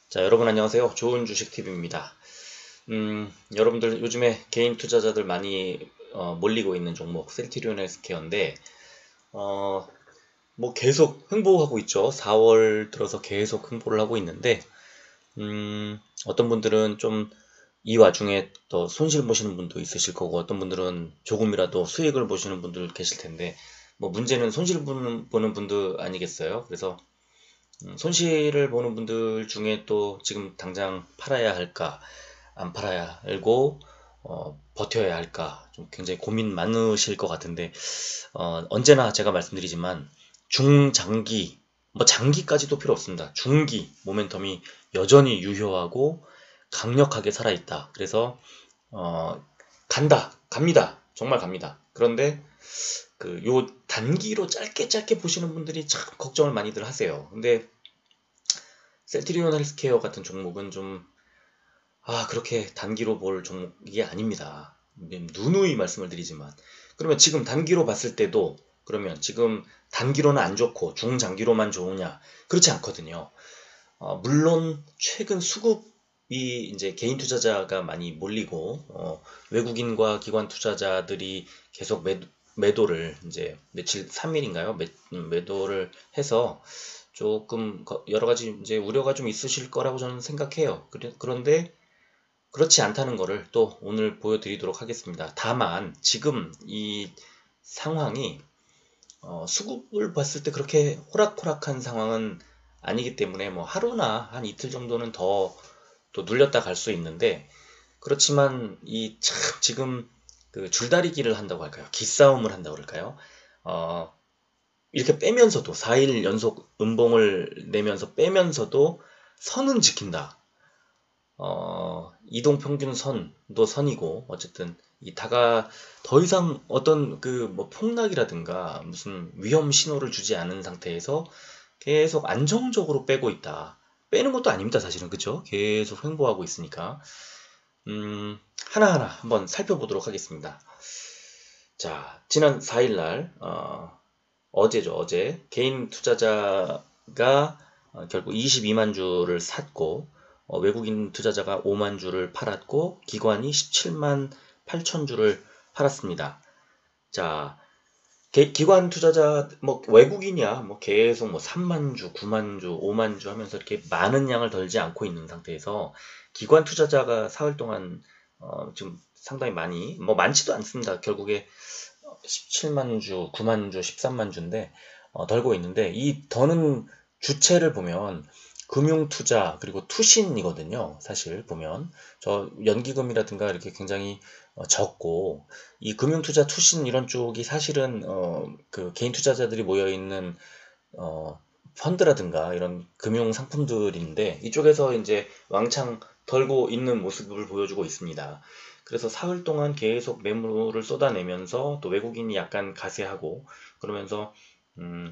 자, 여러분 안녕하세요. 좋은 주식 TV입니다. 여러분들 요즘에 개인 투자자들 많이 몰리고 있는 종목 셀트리온 헬스케어인데 뭐 계속 흥보하고 있죠. 4월 들어서 계속 흥보를 하고 있는데 어떤 분들은 좀 이 와중에 또 손실 보시는 분도 있으실 거고 어떤 분들은 조금이라도 수익을 보시는 분들 계실 텐데 뭐 문제는 손실 보는 분들 아니겠어요? 그래서 손실을 보는 분들 중에 또 지금 당장 팔아야 할까, 안 팔아야 할고, 버텨야 할까, 좀 굉장히 고민 많으실 것 같은데, 언제나 제가 말씀드리지만, 중장기, 뭐 장기까지도 필요 없습니다. 중기, 모멘텀이 여전히 유효하고 강력하게 살아있다. 그래서, 갑니다. 정말 갑니다. 그런데, 요 단기로 짧게 보시는 분들이 참 걱정을 많이들 하세요. 근데 셀트리온 헬스케어 같은 종목은 좀, 그렇게 단기로 볼 종목이 아닙니다. 누누이 말씀을 드리지만. 그러면 지금 단기로 봤을 때도, 그러면 지금 단기로는 안 좋고 중장기로만 좋으냐? 그렇지 않거든요. 물론 최근 수급이 이제 개인 투자자가 많이 몰리고, 외국인과 기관 투자자들이 계속 매도를 이제 며칠 3일인가요? 매도를 해서 조금 여러 가지 이제 우려가 좀 있으실 거라고 저는 생각해요. 그런데 그렇지 않다는 거를 또 오늘 보여드리도록 하겠습니다. 다만 지금 이 상황이 수급을 봤을 때 그렇게 호락호락한 상황은 아니기 때문에 뭐 하루나 한 이틀 정도는 더 또 눌렸다 갈 수 있는데, 그렇지만 이 참 지금 그 줄다리기를 한다고 할까요? 기싸움을 한다고 할까요? 어, 이렇게 빼면서도 4일 연속 음봉을 내면서 빼면서도 선은 지킨다. 이동평균 선도 선이고 어쨌든 이 다가 더 이상 어떤 그 뭐 폭락이라든가 무슨 위험 신호를 주지 않은 상태에서 계속 안정적으로 빼고 있다. 빼는 것도 아닙니다, 사실은. 그죠? 계속 횡보하고 있으니까. 하나하나 한번 살펴보도록 하겠습니다. 자, 지난 4일날 어제죠, 어제 개인 투자자가 결국 22만 주를 샀고, 외국인 투자자가 5만 주를 팔았고, 기관이 17만 8천 주를 팔았습니다. 자, 기관 투자자, 뭐 외국인이야, 뭐 계속 뭐 3만 주, 9만 주, 5만 주 하면서 이렇게 많은 양을 덜지 않고 있는 상태에서 기관 투자자가 사흘 동안 지금 상당히 많이, 뭐 많지도 않습니다. 결국에 17만 주, 9만 주, 13만 주인데 덜고 있는데, 이 더는 주체를 보면 금융투자 그리고 투신이거든요. 사실 보면 저 연기금이라든가 이렇게 굉장히 적고, 이 금융투자 투신 이런 쪽이 사실은 그 개인 투자자들이 모여 있는 펀드라든가 이런 금융 상품들인데, 이쪽에서 이제 왕창 덜고 있는 모습을 보여주고 있습니다. 그래서 사흘 동안 계속 매물을 쏟아내면서 또 외국인이 약간 가세하고 그러면서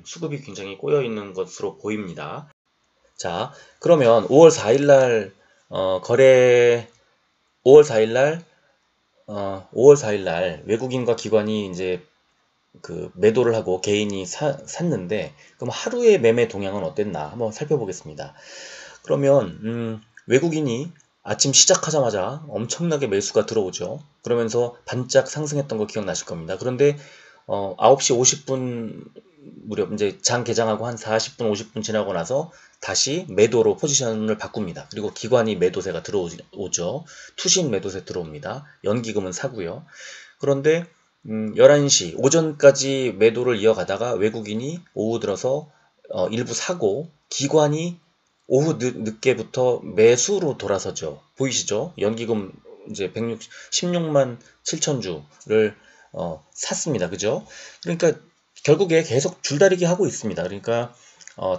수급이 굉장히 꼬여 있는 것으로 보입니다. 자, 그러면 5월 4일날 거래 5월 4일날 5월 4일날 외국인과 기관이 이제 그 매도를 하고 개인이 샀는데, 그럼 하루의 매매 동향은 어땠나 한번 살펴보겠습니다. 그러면 외국인이 아침 시작하자마자 엄청나게 매수가 들어오죠. 그러면서 반짝 상승했던 거 기억나실 겁니다. 그런데 9시 50분 무렵 이제 장 개장하고 한 40분 50분 지나고 나서 다시 매도로 포지션을 바꿉니다. 그리고 기관이 매도세가 들어오죠. 투신 매도세 들어옵니다. 연기금은 사고요. 그런데 11시 오전까지 매도를 이어가다가 외국인이 오후 들어서 일부 사고, 기관이 오후 늦게부터 매수로 돌아서죠. 보이시죠? 연기금 이제 16만 7천 주를 샀습니다. 그죠? 그러니까 결국에 계속 줄다리기 하고 있습니다. 그러니까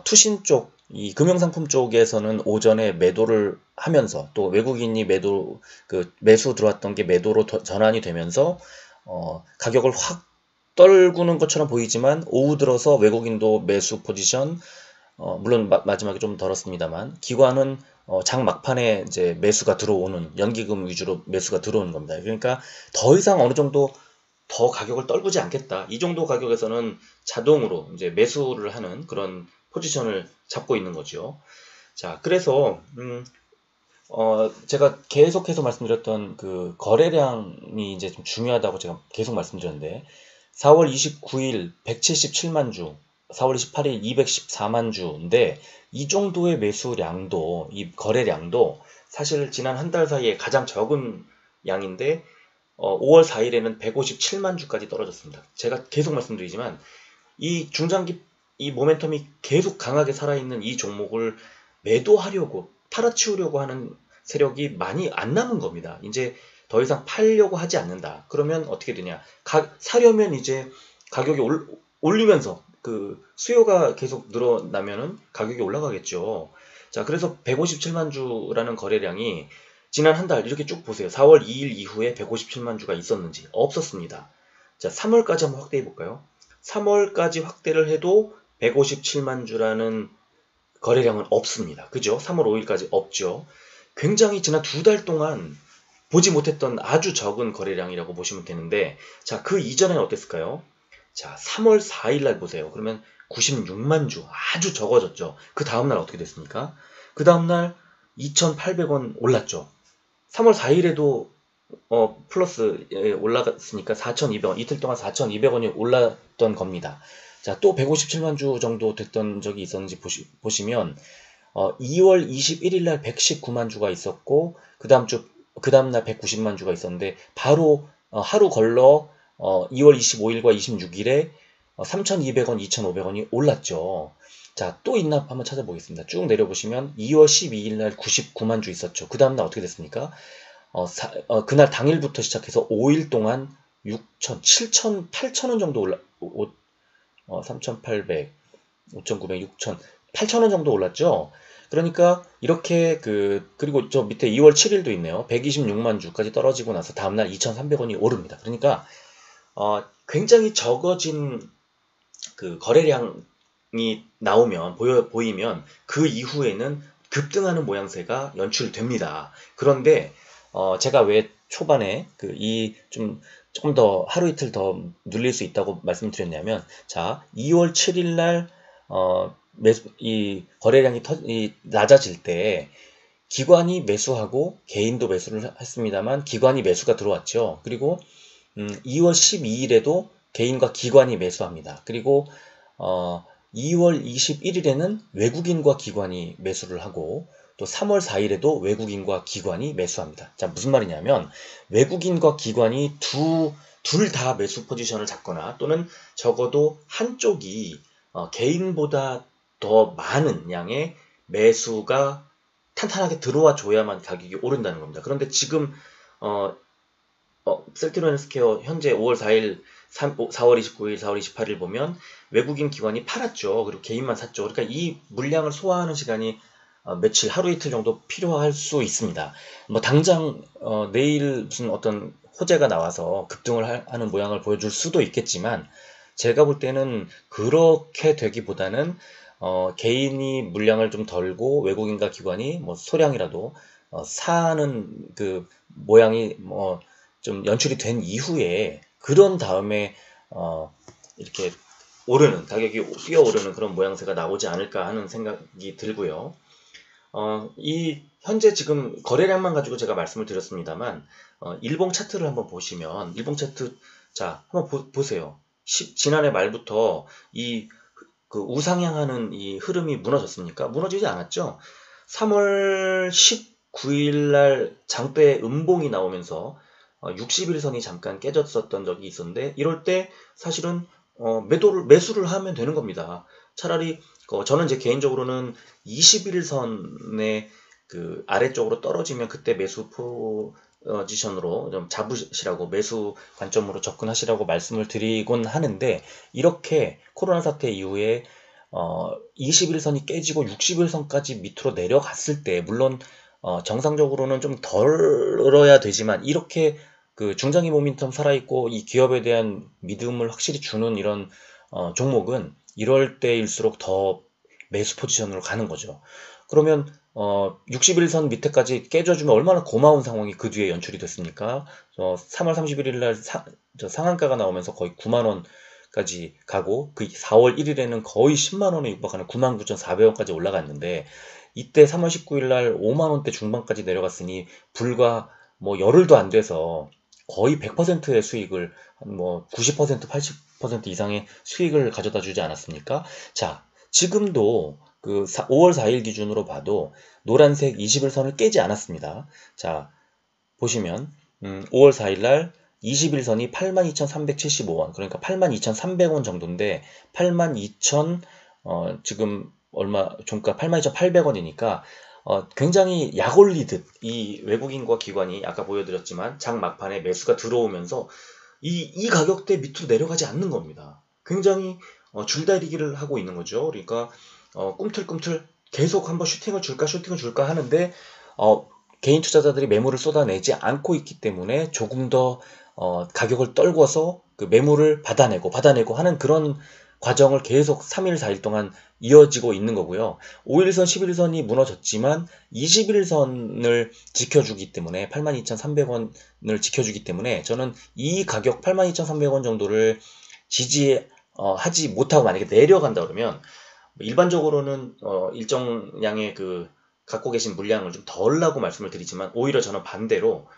투신 쪽, 이 금융상품 쪽에서는 오전에 매도를 하면서 또 외국인이 매수 들어왔던 게 매도로 전환이 되면서 가격을 확 떨구는 것처럼 보이지만, 오후 들어서 외국인도 매수 포지션, 물론 마지막에 좀 덜었습니다만, 기관은 장 막판에 이제 매수가 들어오는, 연기금 위주로 매수가 들어오는 겁니다. 그러니까 더 이상 어느 정도 더 가격을 떨구지 않겠다. 이 정도 가격에서는 자동으로 이제 매수를 하는 그런 포지션을 잡고 있는 거죠. 자, 그래서 제가 계속해서 말씀드렸던 그 거래량이 이제 좀 중요하다고 제가 계속 말씀드렸는데 4월 29일 177만 주, 4월 28일 214만 주인데 이 정도의 매수량도 이 거래량도 사실 지난 한 달 사이에 가장 적은 양인데 5월 4일에는 157만 주까지 떨어졌습니다. 제가 계속 말씀드리지만 이 중장기 이 모멘텀이 계속 강하게 살아있는 이 종목을 매도하려고 팔아치우려고 하는 세력이 많이 안 남은 겁니다. 이제 더 이상 팔려고 하지 않는다. 그러면 어떻게 되냐? 사려면 이제 가격이 올리면서 그 수요가 계속 늘어나면은 가격이 올라가겠죠. 자, 그래서 157만 주라는 거래량이 지난 한 달 이렇게 쭉 보세요. 4월 2일 이후에 157만 주가 있었는지 없었습니다. 자, 3월까지 한번 확대해 볼까요? 3월까지 확대를 해도 157만 주라는 거래량은 없습니다. 그죠? 3월 5일까지 없죠. 굉장히 지난 두 달 동안 보지 못했던 아주 적은 거래량이라고 보시면 되는데, 자, 그 이전에는 어땠을까요? 자, 3월 4일 날 보세요. 그러면 96만 주, 아주 적어졌죠. 그 다음날 어떻게 됐습니까? 그 다음날 2,800원 올랐죠. 3월 4일에도 플러스 올라갔으니까 4,200원, 이틀 동안 4,200원이 올랐던 겁니다. 자, 또 157만 주 정도 됐던 적이 있었는지 보시면 2월 21일 날 119만 주가 있었고 그 다음 날 190만 주가 있었는데 바로 하루 걸러 2월 25일과 26일에 3,200원, 2,500원이 올랐죠. 자, 또 있나 한번 찾아보겠습니다. 쭉 내려보시면 2월 12일 날 99만 주 있었죠. 그 다음 날 어떻게 됐습니까? 그날 당일부터 시작해서 5일 동안 6천, 7천, 8천원 정도 3,800, 5,900, 6천, 8천원 정도 올랐죠. 그러니까 이렇게 그리고 저 밑에 2월 7일도 있네요. 126만 주까지 떨어지고 나서 다음날 2,300원이 오릅니다. 그러니까 굉장히 적어진 그 거래량이 나오면 보이면 그 이후에는 급등하는 모양새가 연출됩니다. 그런데 제가 왜 초반에 조금 더 하루 이틀 더 눌릴 수 있다고 말씀드렸냐면, 자, 2월 7일 날 이 거래량이 낮아질 때 기관이 매수하고 개인도 매수를 했습니다만 기관이 매수가 들어왔죠. 그리고 2월 12일에도 개인과 기관이 매수합니다. 그리고 2월 21일에는 외국인과 기관이 매수를 하고 또 3월 4일에도 외국인과 기관이 매수합니다. 자, 무슨 말이냐면 외국인과 기관이 둘 다 매수 포지션을 잡거나 또는 적어도 한쪽이 개인보다 더 많은 양의 매수가 탄탄하게 들어와 줘야만 가격이 오른다는 겁니다. 그런데 지금 셀트리온 헬스케어 현재 5월 4일, 4월 29일, 4월 28일 보면 외국인 기관이 팔았죠. 그리고 개인만 샀죠. 그러니까 이 물량을 소화하는 시간이 며칠, 하루 이틀 정도 필요할 수 있습니다. 뭐 당장 내일 무슨 어떤 호재가 나와서 급등을 하는 모양을 보여줄 수도 있겠지만 제가 볼 때는 그렇게 되기보다는 개인이 물량을 좀 덜고 외국인과 기관이 뭐 소량이라도 사는 그 모양이 뭐 좀 연출이 된 이후에 그런 다음에 이렇게 가격이 뛰어오르는 그런 모양새가 나오지 않을까 하는 생각이 들고요. 이 현재 지금 거래량만 가지고 제가 말씀을 드렸습니다만 일봉 차트를 한번 보시면 일봉 차트 자 한번 보세요. 지난해 말부터 그 우상향하는 이 흐름이 무너졌습니까? 무너지지 않았죠. 3월 19일 날 장대 음봉이 나오면서 60일선이 잠깐 깨졌었던 적이 있었는데 이럴 때 사실은 매수를 하면 되는 겁니다. 차라리 저는 이제 개인적으로는 21일선의 그 아래쪽으로 떨어지면 그때 매수 포지션으로 좀 잡으시라고 매수 관점으로 접근하시라고 말씀을 드리곤 하는데 이렇게 코로나 사태 이후에 21일선이 깨지고 60일선까지 밑으로 내려갔을 때 물론 정상적으로는 좀 덜어야 되지만 이렇게 그 중장기 모멘텀 살아있고 이 기업에 대한 믿음을 확실히 주는 이런 종목은 이럴 때일수록 더 매수 포지션으로 가는 거죠. 그러면 60일선 밑에까지 깨져주면 얼마나 고마운 상황이 그 뒤에 연출이 됐습니까? 3월 31일 날 상한가가 나오면서 거의 9만원까지 가고 그 4월 1일에는 거의 10만원에 육박하는 99,400원까지 올라갔는데 이때 3월 19일 날 5만 원대 중반까지 내려갔으니 불과 뭐 열흘도 안 돼서 거의 100%의 수익을 뭐 90%, 80% 이상의 수익을 가져다 주지 않았습니까? 자, 지금도 그 5월 4일 기준으로 봐도 노란색 21선을 깨지 않았습니다. 자, 보시면 5월 4일 날 21선이 82,375원, 그러니까 82,300원 정도인데 82,000 지금 얼마 종가 82,800원이니까 굉장히 약 올리듯 이 외국인과 기관이 아까 보여드렸지만 장 막판에 매수가 들어오면서 이 가격대 밑으로 내려가지 않는 겁니다. 굉장히 줄다리기를 하고 있는 거죠. 그러니까 꿈틀꿈틀 계속 한번 슈팅을 줄까 하는데 개인 투자자들이 매물을 쏟아내지 않고 있기 때문에 조금 더 가격을 떨궈서 그 매물을 받아내고 하는 그런 과정을 계속 3일, 4일 동안 이어지고 있는 거고요. 5일선, 11선이 무너졌지만 21선을 지켜주기 때문에 82,300원을 지켜주기 때문에 저는 이 가격 82,300원 정도를 지지하지 못하고 만약에 내려간다 그러면 일반적으로는 일정량의 그 갖고 계신 물량을 좀 덜라고 말씀을 드리지만 오히려 저는 반대로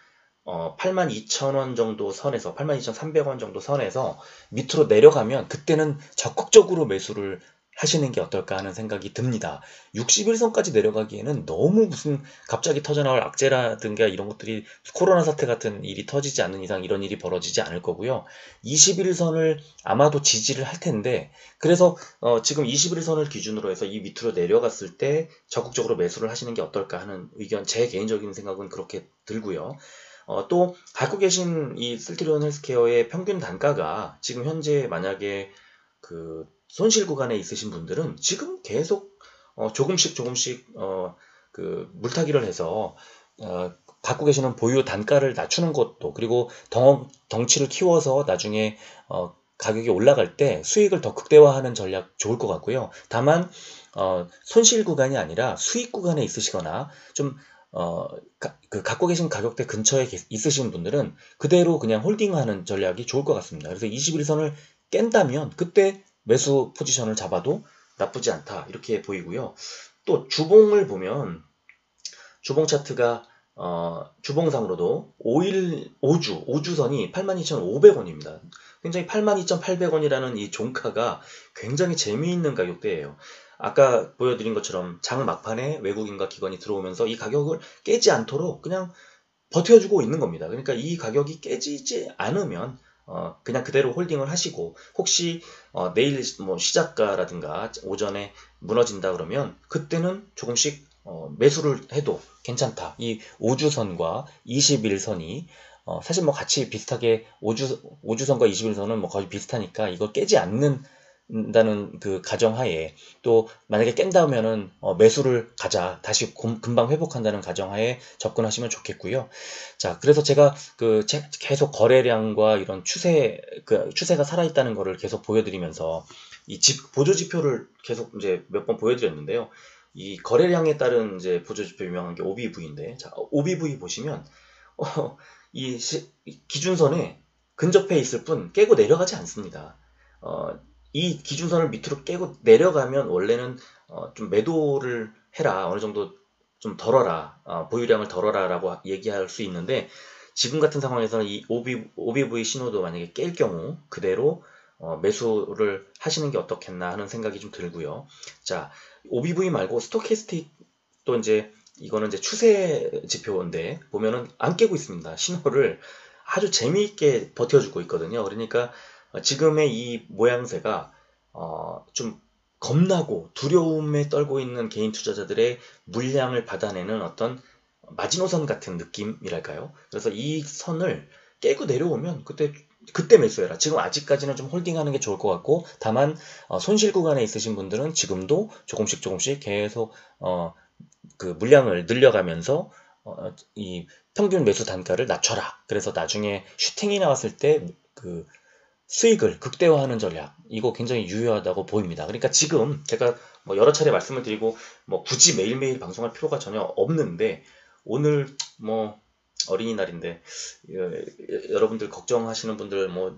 82,000원 정도 선에서 82,300원 정도 선에서 밑으로 내려가면 그때는 적극적으로 매수를 하시는 게 어떨까 하는 생각이 듭니다. 61선까지 내려가기에는 너무 무슨 갑자기 터져나올 악재라든가 이런 것들이 코로나 사태 같은 일이 터지지 않는 이상 이런 일이 벌어지지 않을 거고요. 21선을 아마도 지지를 할 텐데 그래서 지금 21선을 기준으로 해서 이 밑으로 내려갔을 때 적극적으로 매수를 하시는 게 어떨까 하는 의견, 제 개인적인 생각은 그렇게 들고요. 또 갖고 계신 이 쓸티리온 헬스케어의 평균 단가가 지금 현재 만약에 그 손실 구간에 있으신 분들은 지금 계속 조금씩 그 물타기를 해서 갖고 계시는 보유 단가를 낮추는 것도 그리고 덩치를 키워서 나중에 가격이 올라갈 때 수익을 더 극대화하는 전략 좋을 것 같고요. 다만 손실 구간이 아니라 수익 구간에 있으시거나 좀 그 갖고 계신 가격대 근처에 있으신 분들은 그대로 그냥 홀딩하는 전략이 좋을 것 같습니다. 그래서 21선을 깬다면 그때 매수 포지션을 잡아도 나쁘지 않다 이렇게 보이고요. 또 주봉을 보면 주봉 차트가 주봉상으로도 5주선이 82,500원입니다. 굉장히 82,800원이라는 이 종가가 굉장히 재미있는 가격대예요. 아까 보여드린 것처럼 장 막판에 외국인과 기관이 들어오면서 이 가격을 깨지 않도록 그냥 버텨주고 있는 겁니다. 그러니까 이 가격이 깨지지 않으면 그냥 그대로 홀딩을 하시고 혹시 내일 뭐 시작가라든가 오전에 무너진다 그러면 그때는 조금씩 매수를 해도 괜찮다. 이 5주선과 21선이 사실 뭐 같이 비슷하게 5주선과 21선은 뭐 거의 비슷하니까 이걸 깨지 않는다는 그 가정하에 또 만약에 깬다면은 매수를 가자 다시 금방 회복한다는 가정하에 접근하시면 좋겠고요. 자, 그래서 제가 계속 거래량과 이런 추세가 살아있다는 거를 계속 보여드리면서 이 보조 지표를 계속 이제 몇 번 보여드렸는데요. 이 거래량에 따른 이제 보조지표 유명한 게 OBV인데, 자, OBV 보시면, 이 기준선에 근접해 있을 뿐 깨고 내려가지 않습니다. 이 기준선을 밑으로 깨고 내려가면 원래는 좀 매도를 해라. 어느 정도 좀 덜어라. 보유량을 덜어라 라고 얘기할 수 있는데, 지금 같은 상황에서는 이 OBV 신호도 만약에 깰 경우 그대로 매수를 하시는 게 어떻겠나 하는 생각이 좀 들고요. 자, OBV 말고 스토캐스틱도 이제 이거는 이제 추세 지표인데 보면은 안 깨고 있습니다. 신호를 아주 재미있게 버텨주고 있거든요. 그러니까 지금의 이 모양새가 좀 겁나고 두려움에 떨고 있는 개인 투자자들의 물량을 받아내는 어떤 마지노선 같은 느낌이랄까요? 그래서 이 선을 깨고 내려오면 그때 매수해라. 지금 아직까지는 좀 홀딩하는 게 좋을 것 같고 다만 손실 구간에 있으신 분들은 지금도 조금씩 계속 그 물량을 늘려가면서 이 평균 매수 단가를 낮춰라. 그래서 나중에 슈팅이 나왔을 때 그 수익을 극대화하는 전략 이거 굉장히 유효하다고 보입니다. 그러니까 지금 제가 뭐 여러 차례 말씀을 드리고 뭐 굳이 매일매일 방송할 필요가 전혀 없는데 오늘 뭐 어린이날인데 여러분들 걱정하시는 분들 뭐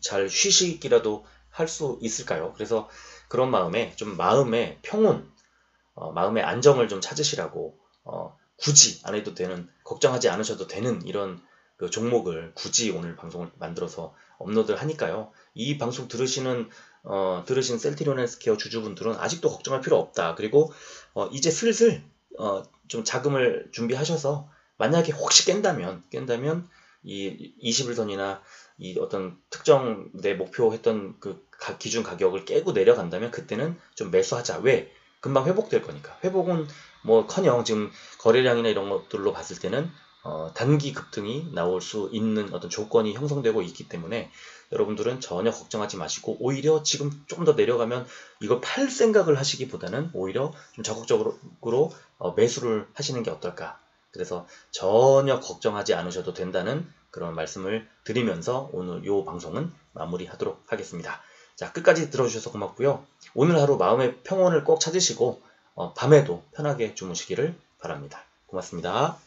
잘 휴식이라도 할 수 있을까요? 그래서 그런 마음에 좀 마음의 평온 마음의 안정을 좀 찾으시라고 굳이 안 해도 되는, 걱정하지 않으셔도 되는 이런 그 종목을 굳이 오늘 방송을 만들어서 업로드를 하니까요. 이 방송 들으신 셀트리온 헬스케어 주주분들은 아직도 걱정할 필요 없다. 그리고 이제 슬슬 좀 자금을 준비하셔서 만약에 혹시 깬다면 이 21선이나 이 어떤 특정 내 목표했던 그 기준 가격을 깨고 내려간다면 그때는 좀 매수하자. 왜? 금방 회복될 거니까. 회복은 뭐커녕 지금 거래량이나 이런 것들로 봤을 때는 단기 급등이 나올 수 있는 어떤 조건이 형성되고 있기 때문에 여러분들은 전혀 걱정하지 마시고 오히려 지금 조금 더 내려가면 이걸 팔 생각을 하시기보다는 오히려 좀 적극적으로 매수를 하시는 게 어떨까. 그래서 전혀 걱정하지 않으셔도 된다는 그런 말씀을 드리면서 오늘 이 방송은 마무리하도록 하겠습니다. 자, 끝까지 들어주셔서 고맙고요. 오늘 하루 마음의 평온을 꼭 찾으시고 밤에도 편하게 주무시기를 바랍니다. 고맙습니다.